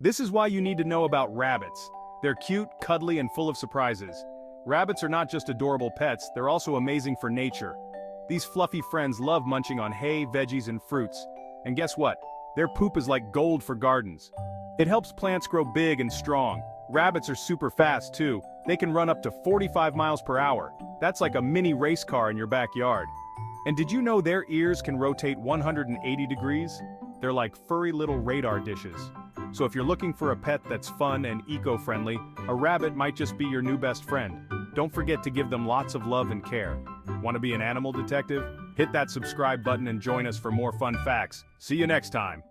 This is why you need to know about rabbits. They're cute, cuddly, and full of surprises. Rabbits are not just adorable pets, they're also amazing for nature. These fluffy friends love munching on hay, veggies, and fruits. And guess what? Their poop is like gold for gardens. It helps plants grow big and strong. Rabbits are super fast too. They can run up to 45 miles per hour. That's like a mini race car in your backyard. And did you know their ears can rotate 180 degrees? They're like furry little radar dishes. So if you're looking for a pet that's fun and eco-friendly, a rabbit might just be your new best friend. Don't forget to give them lots of love and care. Want to be an animal detective? Hit that subscribe button and join us for more fun facts. See you next time.